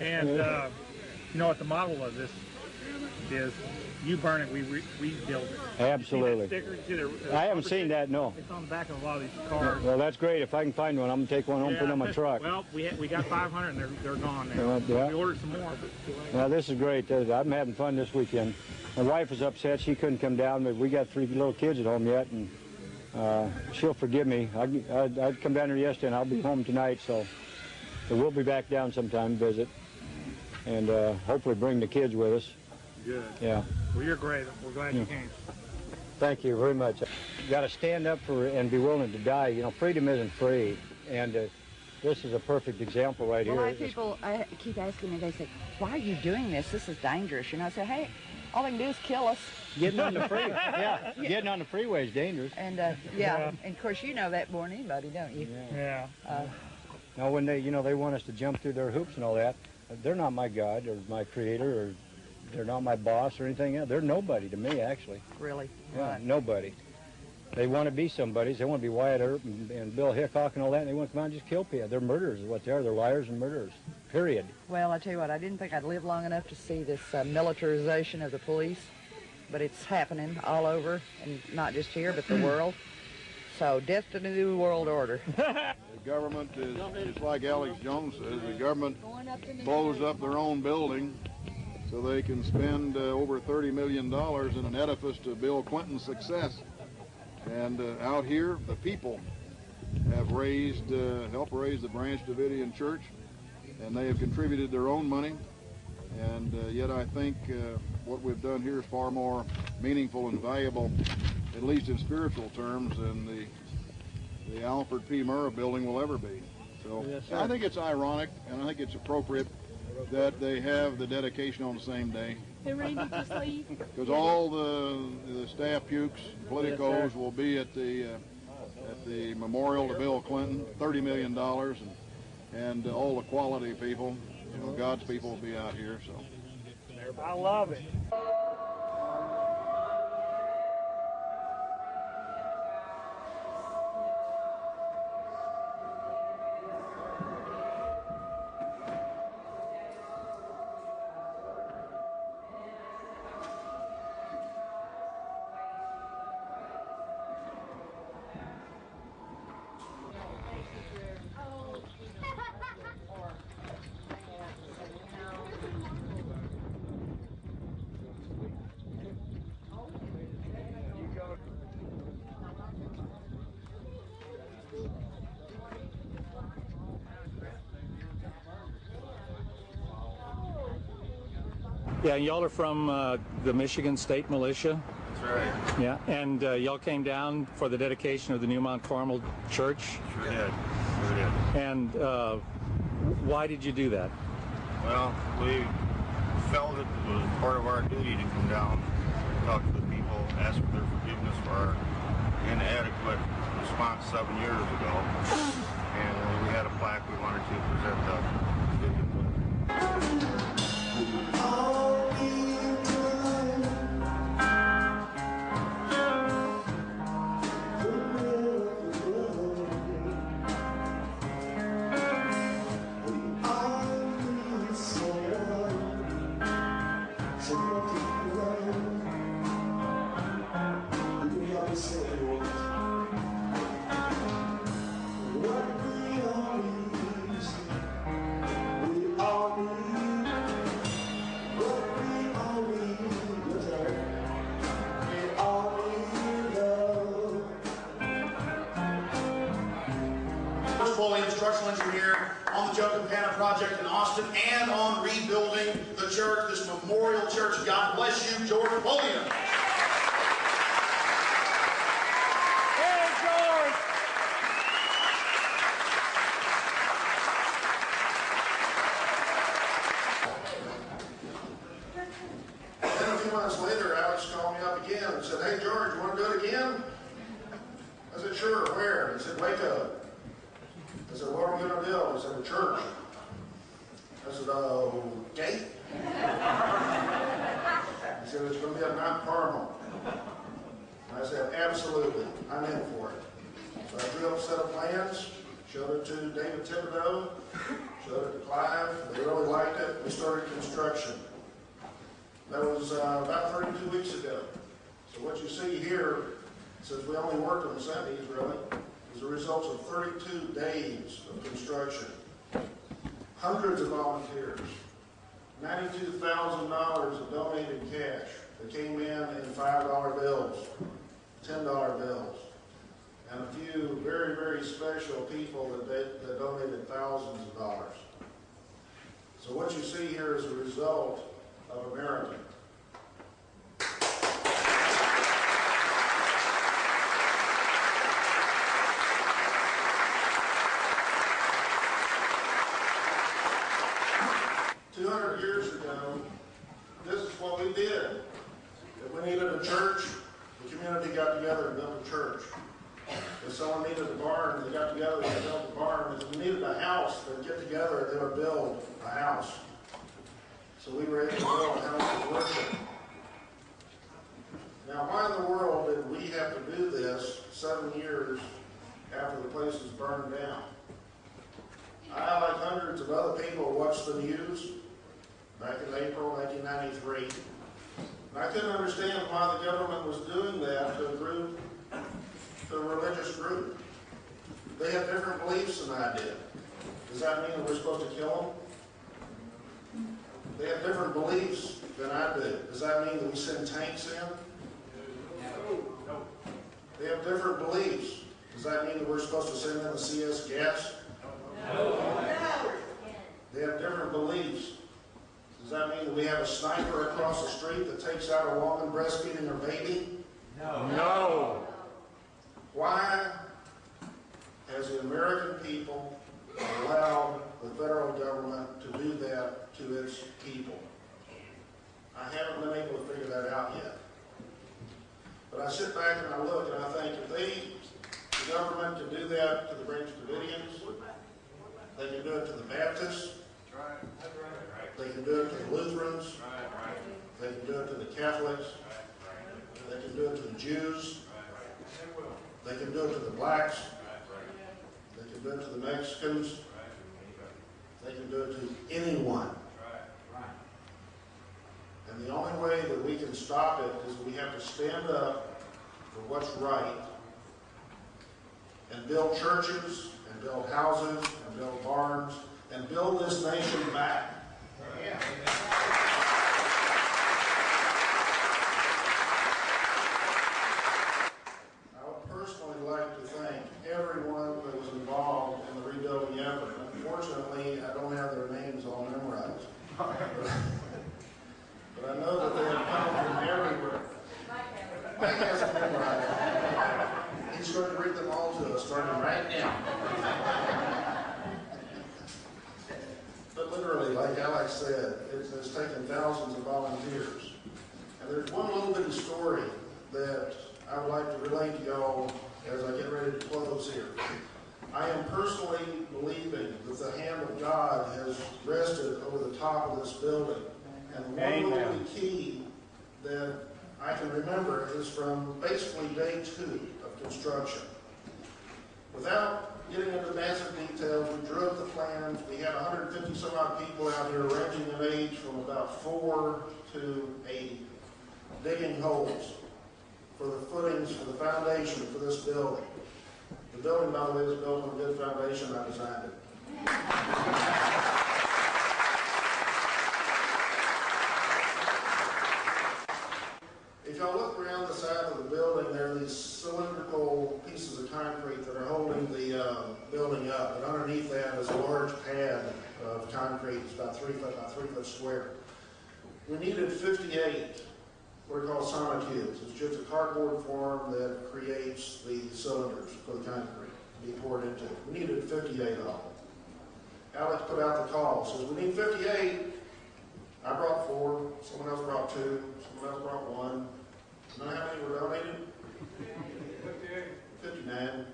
And you know what the model of this is? You burn it, we build it. Absolutely. I haven't seen that, no. It's on the back of a lot of these cars. Well, that's great. If I can find one, I'm going to take one home and put it on my truck. Well, we got 500 and they're gone now. Yeah. We ordered some more. But now, this is great. I'm having fun this weekend. My wife was upset. She couldn't come down, but we got 3 little kids at home yet, and she'll forgive me. I'd come down here yesterday, and I'll be home tonight, so we'll be back down sometime to visit, and hopefully bring the kids with us. Good. Yeah. Well, you're great. We're glad you came. Thank you very much. You got to stand up for and be willing to die. You know, freedom isn't free, and this is a perfect example right here. A lot of people keep asking me. They say, "Why are you doing this? This is dangerous." You know, I say, "Hey, all they can do is kill us." Getting on the freeway, getting on the freeway is dangerous. And and of course you know that more than anybody, don't you? Yeah. Now, when they want us to jump through their hoops and all that, they're not my God or my creator, or they're not my boss or anything else. They're nobody to me, actually. Really? Yeah, Right. nobody. They want to be somebody. They want to be Wyatt Earp and Bill Hickok and all that, and they want to come out and just kill people. They're murderers is what they are. They're liars and murderers, period. Well, I tell you what, I didn't think I'd live long enough to see this militarization of the police, but it's happening all over, and not just here, but the world. So, death to the new world order. The government is, just like Alex Jones says, the government blows up their own building so they can spend over $30 million in an edifice to Bill Clinton's success. And out here, the people have helped raise the Branch Davidian Church, and they have contributed their own money. And yet I think what we've done here is far more meaningful and valuable, at least in spiritual terms, than the Alfred P. Murrah building will ever be. So yes, I think it's ironic, and I think it's appropriate that they have the dedication on the same day. Because all the staff pukes, politicos will be at the memorial to Bill Clinton, $30 million, and all the quality people, you know, God's people will be out here. So I love it. Yeah, y'all are from the Michigan State Militia? That's right. Yeah, and y'all came down for the dedication of the New Mount Carmel Church? Sure did. Sure did. And why did you do that? Well, we felt it was part of our duty to come down and talk to the people, ask for their forgiveness for our inadequate response 7 years ago. And we had a plaque we wanted to present the victims with. Structural engineer on the Joe project in Austin and on rebuilding the church, this memorial church. God bless you, George Napoleon. Hey, George! Then a few months later, Alex called me up again and said, "Hey, George, you want to do it again?" I said, "Sure, where?" He said, "Waco." I said, "What are we going to build?" He said, "A church." I said, "Okay." He said, "It's going to be at Mount Carmel." I said, "Absolutely. I'm in for it." So I drew up a set of plans, showed it to David Thibodeau, showed it to Clive. They really liked it. We started construction. That was about 32 weeks ago. So what you see here, since we only worked on Sundays really, is the results of 32 days of construction. Hundreds of volunteers, $92,000 of donated cash that came in $5 bills, $10 bills, and a few very, very special people that donated thousands of dollars. So what you see here is a result of America. 200 years ago, this is what we did. If we needed a church, the community got together and built a church. If someone needed a barn, they got together and built a barn. If we needed a house, they'd get together and they would build a house. So we were able to build a house of worship. Now, why in the world did we have to do this 7 years after the place was burned down? I, like hundreds of other people, watched the news back in April 1993. And I couldn't understand why the government was doing that to a group, to a religious group. They have different beliefs than I did. Does that mean that we're supposed to kill them? They have different beliefs than I do. Does that mean that we send tanks in? No. They have different beliefs. Does that mean that we're supposed to send in the CS gas? No. They have different beliefs. Does that mean that we have a sniper across the street that takes out a woman breastfeeding her baby? No. No. Why has the American people allowed the federal government to do that to its people? I haven't been able to figure that out yet. But I sit back and I look and I think if the government can do that to the Branch Davidians, they can do it to the Baptists, they can do it to the Lutherans, they can do it to the Catholics, they can do it to the Jews, they can do it to the blacks, they can do it to the Mexicans, they can do it to anyone. And the only way that we can stop it is we have to stand up for what's right and build churches and build houses and build barns and build this nation back. I would personally like to thank everyone that was involved in the rebuilding effort. Unfortunately, I don't have their names all memorized. But I know that they have come from everywhere. Mike has them memorized. He's going to read them all to us, starting right now. But literally, like Alex said, it's taken thousands of volunteers. And there's one little bitty story that I would like to relate to y'all as I get ready to close here. I am personally believing that the hand of God has rested over the top of this building. And one little key that I can remember is from basically day 2 of construction. Without getting into massive details, we drew up the plans. We had 150 some odd people out here ranging in age from about 4 to 80, digging holes for the footings, for the foundation for this building. The building, by the way, is built on a good foundation. I designed it. If y'all look around the side of the building, there are these cylindrical pieces of concrete that are holding the building up. And underneath that is a large pad of concrete. It's about 3 foot by 3 foot square. We needed 58 what are called sonocubes. It's just a cardboard form that creates the cylinders for the concrete to be poured into. We needed 58 of them. Alex put out the call, says we need 58. I brought 4, someone else brought 2, someone else brought 1. You know how many were donated? 59.